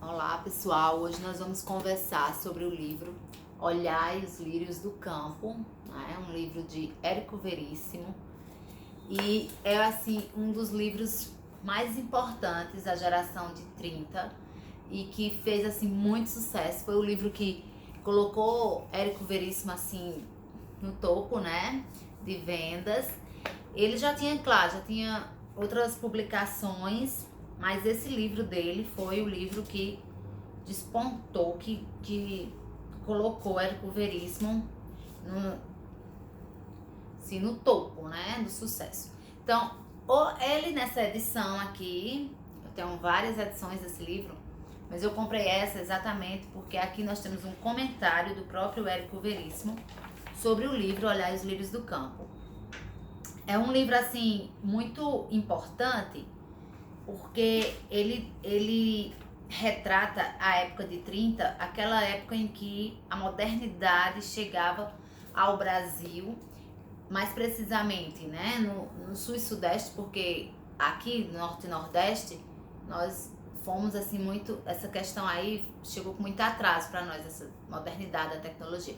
Olá pessoal, hoje nós vamos conversar sobre o livro Olhai os Lírios do Campo, né? Um livro de Érico Veríssimo, e é assim um dos livros mais importantes da geração de 30 e que fez assim muito sucesso. Foi o livro que colocou Érico Veríssimo assim no topo, né, de vendas. Ele já tinha outras publicações, mas esse livro dele foi o livro que despontou, que colocou Érico Veríssimo no topo, né, do sucesso. Então, ele nessa edição aqui, eu tenho várias edições desse livro, mas eu comprei essa exatamente porque aqui nós temos um comentário do próprio Érico Veríssimo sobre o livro Olhai os Lírios do Campo. É um livro, assim, muito importante, porque ele retrata a época de 30, aquela época em que a modernidade chegava ao Brasil, mais precisamente, né, no sul e sudeste, porque aqui no norte e nordeste, nós fomos, assim, muito, essa questão aí chegou com muito atraso para nós, essa modernidade da tecnologia.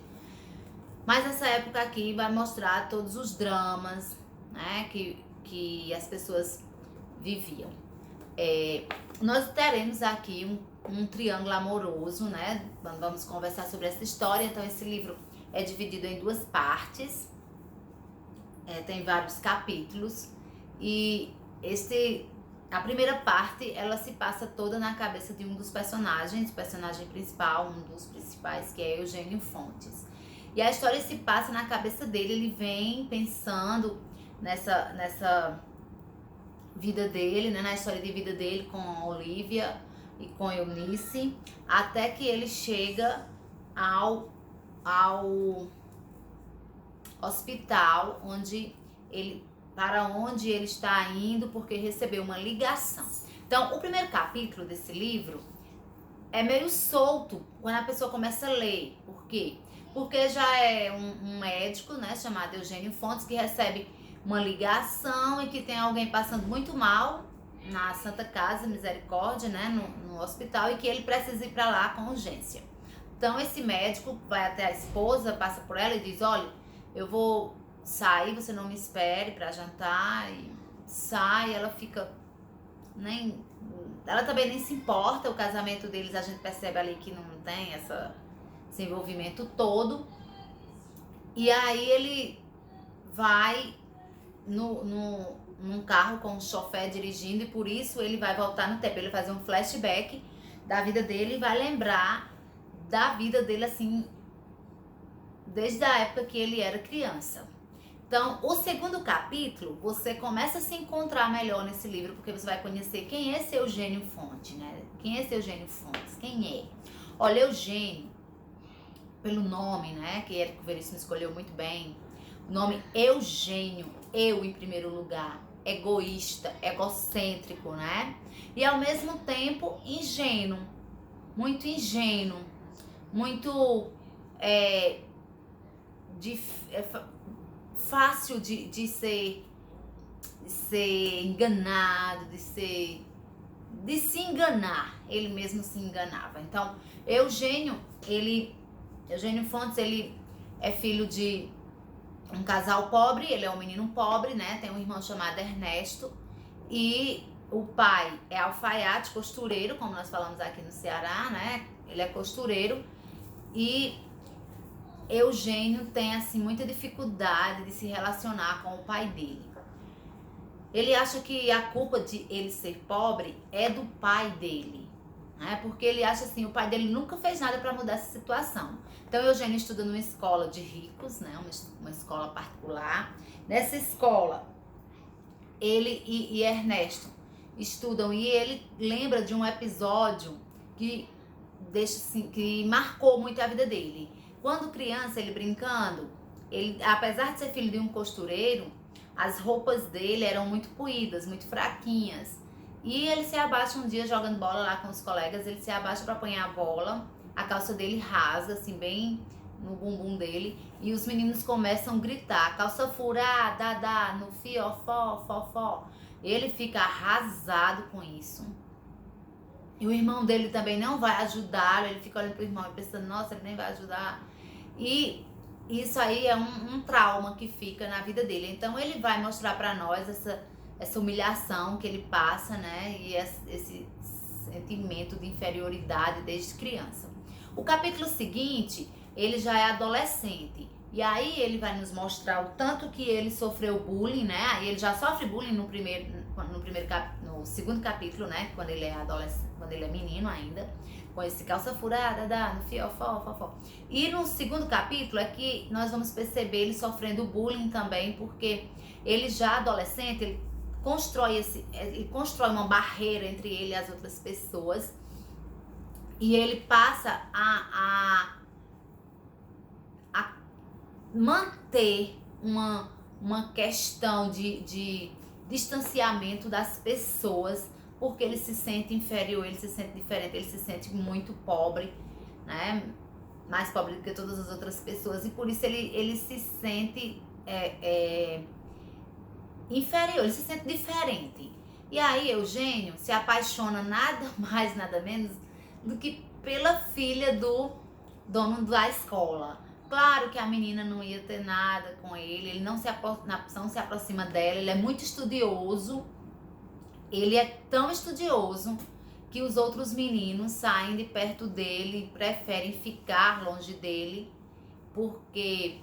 Mas essa época aqui vai mostrar todos os dramas, né, que as pessoas viviam. Nós teremos aqui um triângulo amoroso, né? Vamos conversar sobre essa história. Então esse livro é dividido em duas partes, tem vários capítulos, e a primeira parte ela se passa toda na cabeça de um dos personagens, o personagem principal, um dos principais, que é Eugênio Fontes. E a história se passa na cabeça dele, ele vem pensando nessa vida dele, né, na história de vida dele com a Olivia e com a Eunice, até que ele chega ao hospital para onde ele está indo, porque recebeu uma ligação. Então, o primeiro capítulo desse livro é meio solto quando a pessoa começa a ler. Por quê? Porque já é um médico, né, chamado Eugênio Fontes, que recebe uma ligação e que tem alguém passando muito mal na Santa Casa Misericórdia, né, no hospital, e que ele precisa ir para lá com urgência. Então esse médico vai até a esposa, passa por ela e diz: olha, eu vou sair, você não me espere para jantar. E sai, ela fica ela também nem se importa. O casamento deles, a gente percebe ali que não tem esse envolvimento todo. E aí ele vai num carro com o chofé dirigindo, e por isso ele vai voltar no tempo. Ele vai fazer um flashback da vida dele e vai lembrar da vida dele, assim, desde a época que ele era criança. Então, o segundo capítulo, você começa a se encontrar melhor nesse livro, porque você vai conhecer quem é esse Eugênio Fontes, né? Quem é esse Eugênio Fontes? Quem é? Olha, Eugênio, pelo nome, né, que Érico Veríssimo escolheu muito bem, o nome Eugênio, eu em primeiro lugar, egoísta, egocêntrico, né? E ao mesmo tempo ingênuo, muito fácil de ser enganado, de se enganar. Ele mesmo se enganava. Então, Eugênio Fontes, ele é filho de um casal pobre, ele é um menino pobre, né? Tem um irmão chamado Ernesto, e o pai é alfaiate, costureiro, como nós falamos aqui no Ceará, né? Ele é costureiro, e Eugênio tem, assim, muita dificuldade de se relacionar com o pai dele. Ele acha que a culpa de ele ser pobre é do pai dele, né? Porque ele acha assim, o pai dele nunca fez nada para mudar essa situação. Então Eugênio estuda numa escola de ricos, né? Uma escola particular. Nessa escola, ele e Ernesto estudam, e ele lembra de um episódio que marcou muito a vida dele. Quando criança, ele brincando, apesar de ser filho de um costureiro, as roupas dele eram muito puídas, muito fraquinhas. E ele se abaixa um dia jogando bola lá com os colegas, ele se abaixa para apanhar a bola, a calça dele rasga, assim, bem no bumbum dele, e os meninos começam a gritar: calça furada, no fiofó, fofó. Ele fica arrasado com isso. E o irmão dele também não vai ajudá-lo, ele fica olhando pro irmão e pensando, nossa, ele nem vai ajudar. E isso aí é um trauma que fica na vida dele. Então ele vai mostrar pra nós essa humilhação que ele passa, né? E esse sentimento de inferioridade desde criança. O capítulo seguinte, ele já é adolescente. E aí ele vai nos mostrar o tanto que ele sofreu bullying, né? Aí ele já sofre bullying no segundo capítulo, né? Quando ele é adolescente, quando ele é menino ainda, com esse calça furada, no fiofó, fofó. E no segundo capítulo é que nós vamos perceber ele sofrendo bullying também, porque ele já adolescente, ele constrói uma barreira entre ele e as outras pessoas. E ele passa a manter uma questão de distanciamento das pessoas, porque ele se sente inferior, ele se sente diferente, ele se sente muito pobre, né? Mais pobre do que todas as outras pessoas, e por isso ele se sente inferior, ele se sente diferente. E aí Eugênio se apaixona nada mais, nada menos do que pela filha do dono da escola. Claro que a menina não ia ter nada com ele não se aproxima dela, ele é muito estudioso, ele é tão estudioso que os outros meninos saem de perto dele, preferem ficar longe dele, porque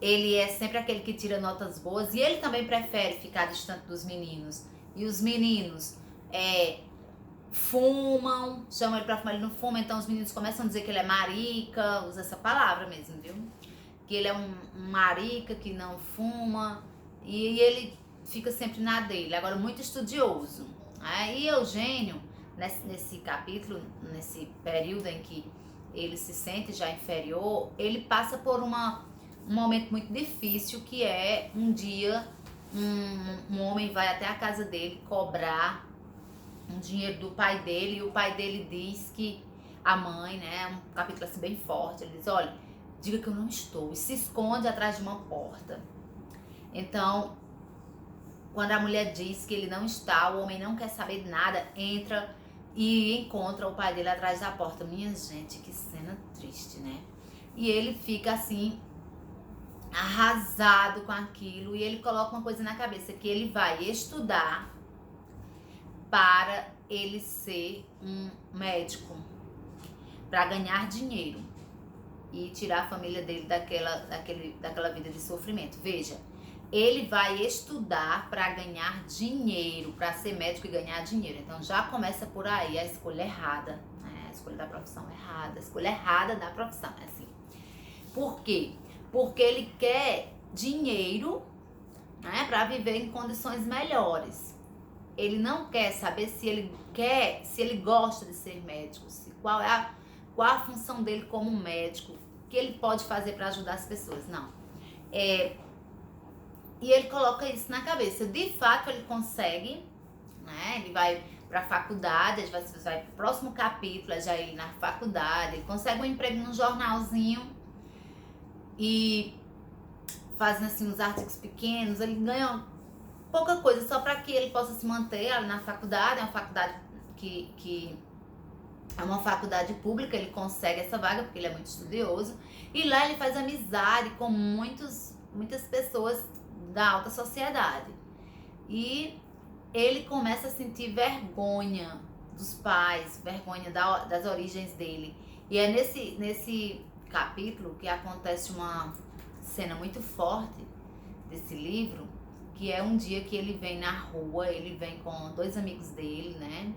ele é sempre aquele que tira notas boas, e ele também prefere ficar distante dos meninos. E os meninos fumam, chamam ele pra fumar, ele não fuma, então os meninos começam a dizer que ele é marica, usa essa palavra mesmo, viu? Que ele é um marica que não fuma, e ele fica sempre na dele, agora muito estudioso. E Eugênio, nesse capítulo, nesse período em que ele se sente já inferior, ele passa por um momento muito difícil, que é um dia um homem vai até a casa dele cobrar um dinheiro do pai dele, e o pai dele diz que a mãe, né, um capítulo assim bem forte, ele diz, olha, diga que eu não estou, e se esconde atrás de uma porta. Então, quando a mulher diz que ele não está, o homem não quer saber de nada, entra e encontra o pai dele atrás da porta. Minha gente, que cena triste, né? E ele fica assim, arrasado com aquilo, e ele coloca uma coisa na cabeça, que ele vai estudar para ele ser um médico, para ganhar dinheiro e tirar a família dele daquela vida de sofrimento. Veja, ele vai estudar para ganhar dinheiro, para ser médico e ganhar dinheiro. Então já começa por aí a escolha errada, né? A escolha da profissão errada, a escolha errada da profissão, é assim. Por quê? Porque ele quer dinheiro, né, para viver em condições melhores. Ele não quer saber se ele gosta de ser médico, qual a função dele como médico, o que ele pode fazer para ajudar as pessoas. Não. E ele coloca isso na cabeça. De fato, ele consegue, né? Ele vai para a faculdade, ele vai para o próximo capítulo, já ele na faculdade, ele consegue um emprego num jornalzinho e fazendo assim uns artigos pequenos, ele ganha pouca coisa, só para que ele possa se manter ali na faculdade. É uma faculdade que é uma faculdade pública, ele consegue essa vaga porque ele é muito estudioso, e lá ele faz amizade com muitas pessoas da alta sociedade, e ele começa a sentir vergonha dos pais, vergonha das origens dele. E é nesse capítulo que acontece uma cena muito forte desse livro, que é um dia que ele vem na rua, ele vem com dois amigos dele, né?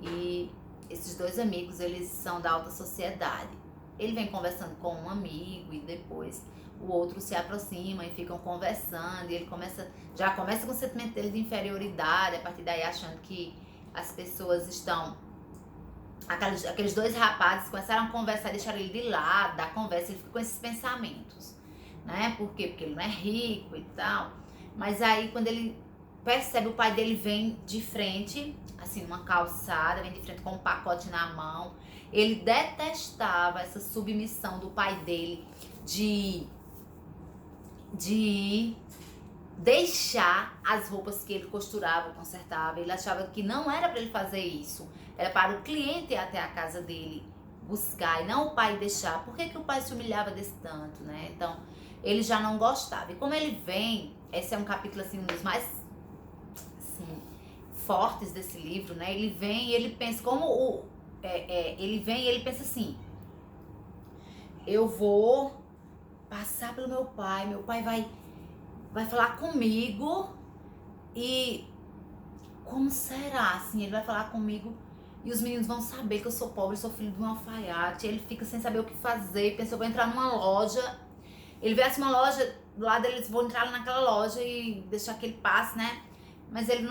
E esses dois amigos, eles são da alta sociedade. Ele vem conversando com um amigo e depois o outro se aproxima e ficam conversando, e ele já começa com o sentimento dele de inferioridade, a partir daí achando que as pessoas estão... Aqueles dois rapazes começaram a conversar, deixaram ele de lado da conversa, ele fica com esses pensamentos, né? Por quê? Porque ele não é rico e tal. Mas aí quando ele percebe, o pai dele vem de frente, assim, numa calçada, vem de frente com um pacote na mão. Ele detestava essa submissão do pai dele de deixar as roupas que ele costurava, consertava. Ele achava que não era para ele fazer isso, era para o cliente ir até a casa dele buscar e não o pai deixar. Por que o pai se humilhava desse tanto, né? Então, ele já não gostava. E como ele vem, esse é um capítulo assim, um dos mais assim, fortes desse livro, né? Ele vem e ele pensa como ele vem e ele pensa assim: eu vou passar pelo meu pai vai falar comigo e como será, assim, ele vai falar comigo e os meninos vão saber que eu sou pobre, sou filho de um alfaiate. Ele fica sem saber o que fazer, pensa, eu vou entrar numa loja, ele vê assim uma loja, do lado eles vão entrar naquela loja e deixar que ele passe, né? Mas ele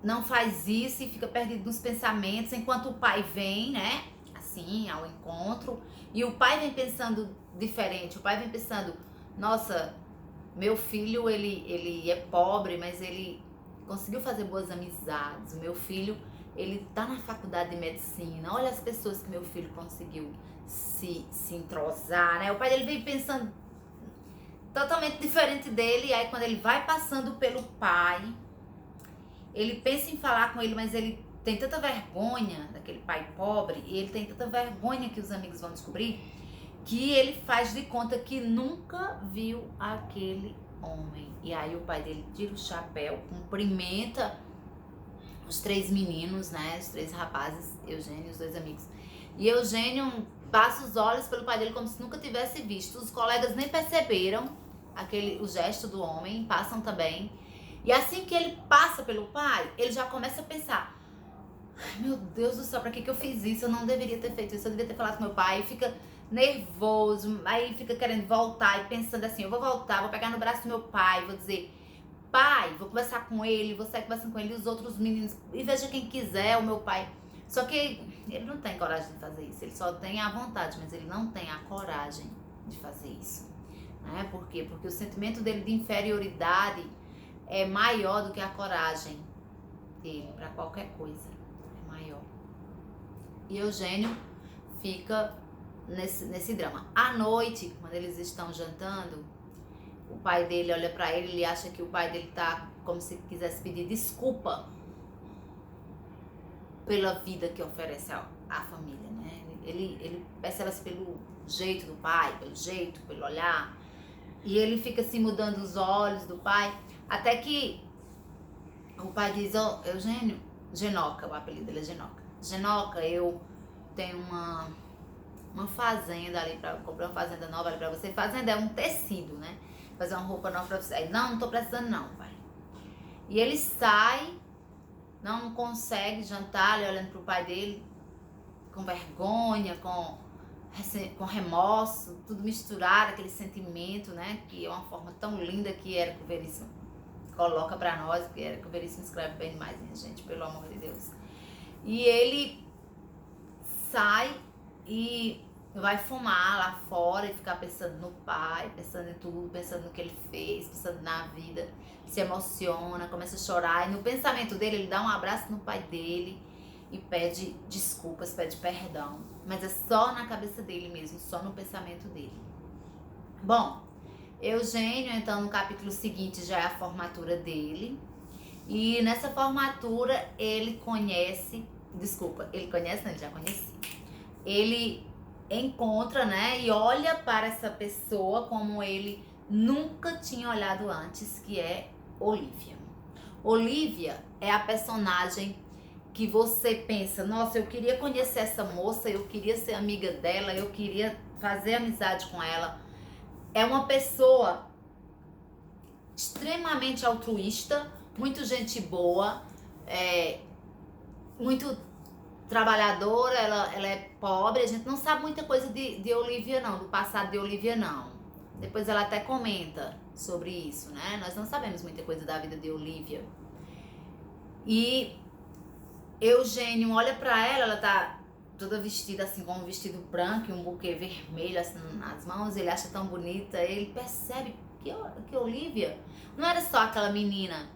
não faz isso e fica perdido nos pensamentos, enquanto o pai vem, né, assim, ao encontro, e o pai vem pensando diferente, o pai vem pensando, nossa, meu filho, ele é pobre, mas ele conseguiu fazer boas amizades. O meu filho, ele tá na faculdade de medicina. Olha as pessoas que meu filho conseguiu se entrosar, né? O pai dele veio pensando totalmente diferente dele. E aí quando ele vai passando pelo pai, ele pensa em falar com ele, mas ele tem tanta vergonha daquele pai pobre, e ele tem tanta vergonha que os amigos vão descobrir, que ele faz de conta que nunca viu aquele homem. E aí o pai dele tira o chapéu, cumprimenta os 3 meninos, né, os 3 rapazes, Eugênio e os 2 amigos. E Eugênio passa os olhos pelo pai dele como se nunca tivesse visto. Os colegas nem perceberam o gesto do homem, passam também. E assim que ele passa pelo pai, ele já começa a pensar: ai, meu Deus do céu, pra que eu fiz isso? Eu não deveria ter feito isso, eu devia ter falado com meu pai. E fica nervoso, aí fica querendo voltar e pensando assim: eu vou voltar, vou pegar no braço do meu pai, vou dizer: pai, vou conversar com ele, vou sair conversando com ele e os outros meninos, e veja quem quiser, o meu pai. Só que ele não tem coragem de fazer isso, ele só tem a vontade, mas ele não tem a coragem de fazer isso, né? Por quê? Porque o sentimento dele de inferioridade é maior do que a coragem dele para qualquer coisa, é maior. E Eugênio fica nesse drama. À noite, quando eles estão jantando, o pai dele olha pra ele acha que o pai dele tá como se quisesse pedir desculpa pela vida que oferece à família, né? Ele percebe-se pelo jeito do pai, pelo olhar, e ele fica assim mudando os olhos do pai, até que o pai diz: ó, Eugênio, Genoca, o apelido dele é Genoca. Genoca, eu tenho uma fazenda ali, comprei uma fazenda nova ali pra você. Fazenda é um tecido, né? Fazer uma roupa nova pra você. Aí, não tô precisando não, pai. E ele sai, não consegue jantar, ele olhando pro pai dele, com vergonha, com remorso, tudo misturado, aquele sentimento, né? Que é uma forma tão linda que Érico Veríssimo coloca pra nós, porque Érico Veríssimo escreve bem demais, minha gente, pelo amor de Deus. E ele sai e vai fumar lá fora e ficar pensando no pai, pensando em tudo, pensando no que ele fez, pensando na vida, se emociona, começa a chorar, e no pensamento dele ele dá um abraço no pai dele e pede desculpas, pede perdão, mas é só na cabeça dele mesmo, só no pensamento dele. Bom, Eugênio, então, no capítulo seguinte já é a formatura dele, e nessa formatura ele já conhecia. Ele encontra, né, e olha para essa pessoa como ele nunca tinha olhado antes, que é Olivia. Olivia é a personagem que você pensa: nossa, eu queria conhecer essa moça, eu queria ser amiga dela, eu queria fazer amizade com ela. É uma pessoa extremamente altruísta, muito gente boa, muito trabalhadora, ela é pobre. A gente não sabe muita coisa de Olivia não, do passado de Olivia não. Depois ela até comenta sobre isso, né? Nós não sabemos muita coisa da vida de Olivia. E Eugênio olha pra ela tá toda vestida assim, com um vestido branco e um buquê vermelho assim nas mãos. Ele acha tão bonita, ele percebe que Olivia não era só aquela menina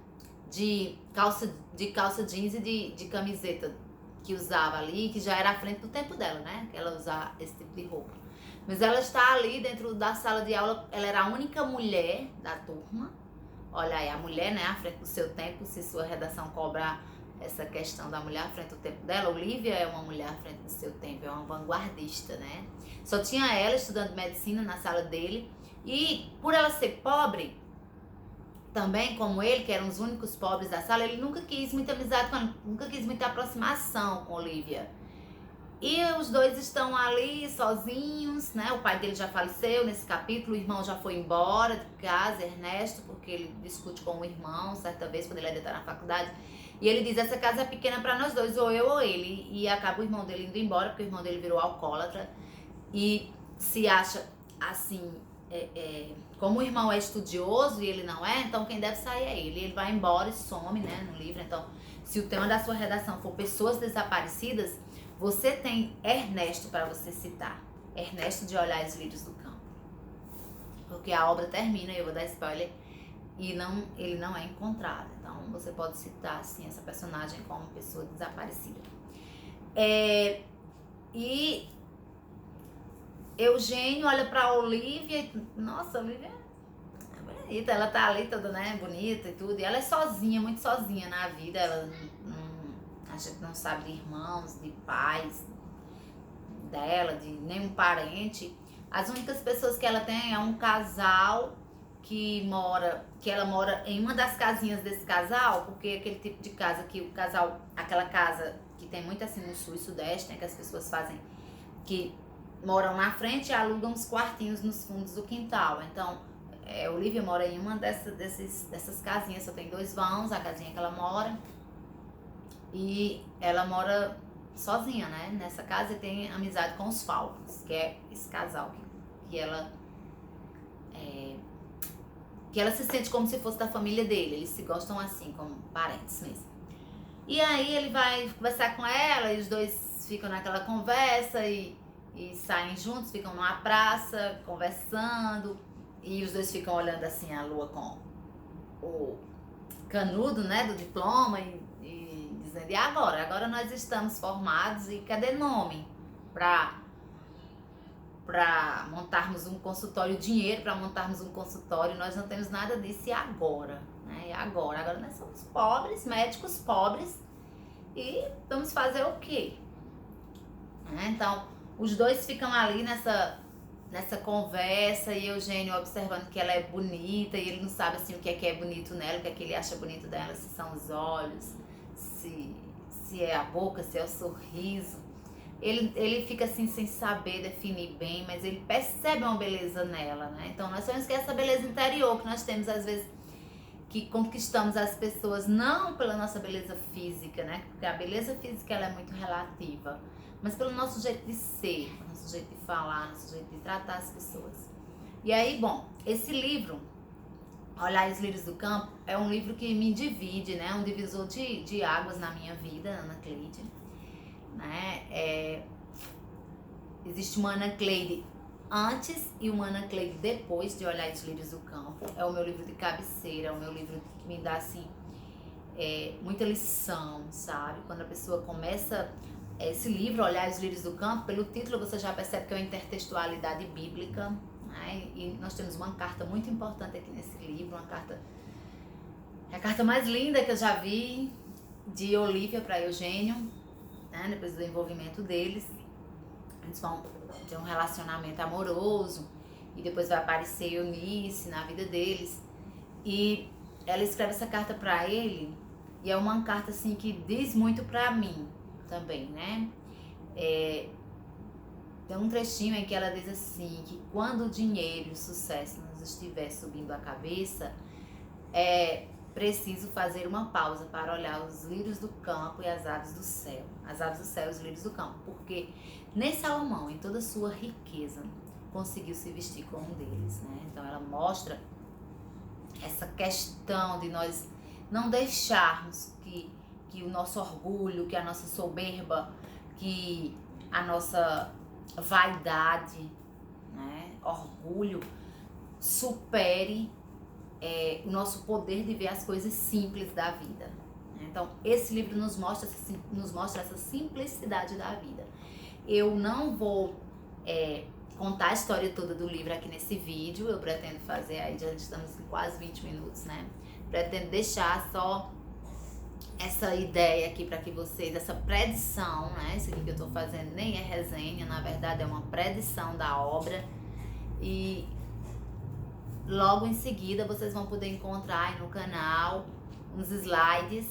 de calça jeans e de camiseta que usava ali, que já era à frente do tempo dela, né? Que ela usava esse tipo de roupa. Mas ela está ali dentro da sala de aula, ela era a única mulher da turma. olha aí, a mulher, né, à frente do seu tempo, se sua redação cobrar essa questão da mulher à frente do tempo dela, Olivia é uma mulher à frente do seu tempo, é uma vanguardista, né? Só tinha ela estudando medicina na sala dele, e por ela ser pobre, também como ele, que eram os únicos pobres da sala, ele nunca quis muita amizade com ela, nunca quis muita aproximação com Olivia. E os dois estão ali sozinhos, né? O pai dele já faleceu nesse capítulo, o irmão já foi embora de casa, Ernesto, porque ele discute com o irmão certa vez, quando ele ainda está na faculdade. E ele diz, essa casa é pequena para nós dois, ou eu ou ele. E acaba o irmão dele indo embora, porque o irmão dele virou alcoólatra. E se acha, assim, como o irmão é estudioso e ele não é, então quem deve sair é ele. Ele vai embora e some, né, no livro. Então, se o tema da sua redação for pessoas desaparecidas, você tem Ernesto para você citar. Ernesto de Olhares Lírios do Campo. Porque a obra termina, eu vou dar spoiler, e ele não é encontrado. Então, você pode citar, assim, essa personagem como pessoa desaparecida. E Eugênio olha pra Olivia e, nossa, Olivia é bonita, ela tá ali toda, né, bonita e tudo. E ela é sozinha, muito sozinha na vida, ela a gente não sabe de irmãos, de pais dela, de nenhum parente. As únicas pessoas que ela tem é um casal que ela mora em uma das casinhas desse casal, porque é aquele tipo de casa que o casal, aquela casa que tem muito assim no sul e sudeste, né, que as pessoas fazem, que moram na frente e alugam uns quartinhos nos fundos do quintal. Então, Olivia mora em uma dessas casinhas, só tem 2 vãos, a casinha que ela mora. E ela mora sozinha, né? Nessa casa e tem amizade com os Falcons, que é esse casal que ela se sente como se fosse da família dele. Eles se gostam assim, como parentes mesmo. E aí ele vai conversar com ela e os dois ficam naquela conversa e saem juntos, ficam numa praça conversando e os dois ficam olhando assim a lua com o canudo, né, do diploma e dizendo, e agora nós estamos formados e cadê nome para montarmos um consultório, dinheiro para montarmos um consultório, nós não temos nada disso, e agora, né? E agora nós somos pobres, médicos pobres, e vamos fazer o quê? Então, os dois ficam ali nessa conversa, e Eugênio observando que ela é bonita, e ele não sabe assim o que é bonito nela, o que é que ele acha bonito dela, se são os olhos, se é a boca, se é o sorriso. Ele fica assim sem saber definir bem, mas ele percebe uma beleza nela, né? Então nós temos que essa beleza interior que nós temos às vezes, que conquistamos as pessoas não pela nossa beleza física, né? Porque a beleza física ela é muito relativa, mas pelo nosso jeito de ser, nosso jeito de falar, nosso jeito de tratar as pessoas. E aí, bom, esse livro, Olhares Lírios do Campo, é um livro que me divide, né? Um divisor de águas na minha vida, Ana Cleide, né? Existe uma Ana Cleide antes e uma Ana Cleide depois de Olhares Lírios do Campo. É o meu livro de cabeceira, é o meu livro que me dá, assim, muita lição, sabe? Quando a pessoa começa esse livro, Olhares Lírios do Campo, pelo título você já percebe que é uma intertextualidade bíblica, né? E nós temos uma carta muito importante aqui nesse livro, é a carta mais linda que eu já vi, de Olivia para Eugênio, né? Depois do envolvimento deles, eles vão ter um relacionamento amoroso, e depois vai aparecer Eunice na vida deles, e ela escreve essa carta para ele, e é uma carta assim que diz muito para mim também, né? Tem um trechinho em que ela diz assim, que quando o dinheiro e o sucesso nos estiver subindo a cabeça, é preciso fazer uma pausa para olhar os lírios do campo e as aves do céu. As aves do céu e os lírios do campo. Porque nem Salomão, em toda a sua riqueza, conseguiu se vestir como um deles, né? Então ela mostra essa questão de nós não deixarmos que o nosso orgulho, que a nossa soberba, que a nossa vaidade, né, orgulho, supere o nosso poder de ver as coisas simples da vida. Então, esse livro nos mostra essa simplicidade da vida. Eu não vou contar a história toda do livro aqui nesse vídeo. Eu pretendo fazer, aí já estamos em quase 20 minutos, né? Pretendo deixar só essa ideia aqui para que vocês, essa predição, né? Isso aqui que eu tô fazendo nem é resenha, na verdade é uma predição da obra. E logo em seguida vocês vão poder encontrar aí no canal uns slides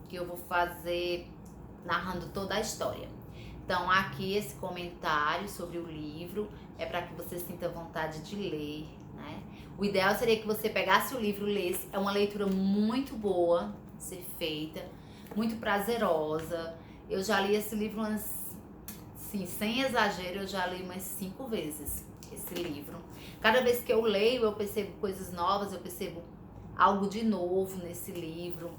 que eu vou fazer narrando toda a história. Então aqui esse comentário sobre o livro é para que você sinta vontade de ler, né? O ideal seria que você pegasse o livro e lesse. É uma leitura muito boa de ser feita, muito prazerosa. Eu já li esse livro umas, sim, sem exagero, eu já li umas 5 vezes esse livro. Cada vez que eu leio, eu percebo coisas novas, eu percebo algo de novo nesse livro.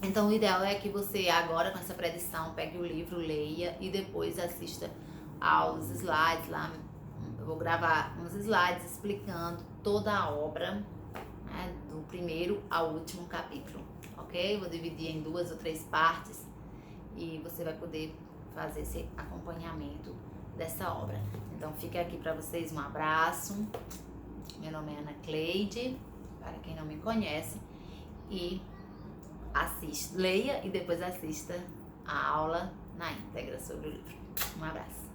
Então o ideal é que você agora com essa predição pegue o livro, leia e depois assista aos slides lá. Eu vou gravar uns slides explicando toda a obra, né, do primeiro ao último capítulo, ok? Vou dividir em 2 ou 3 partes e você vai poder fazer esse acompanhamento dessa obra. Então fica aqui para vocês um abraço. Meu nome é Ana Cleide, para quem não me conhece, e leia e depois assista a aula na íntegra sobre o livro. Um abraço.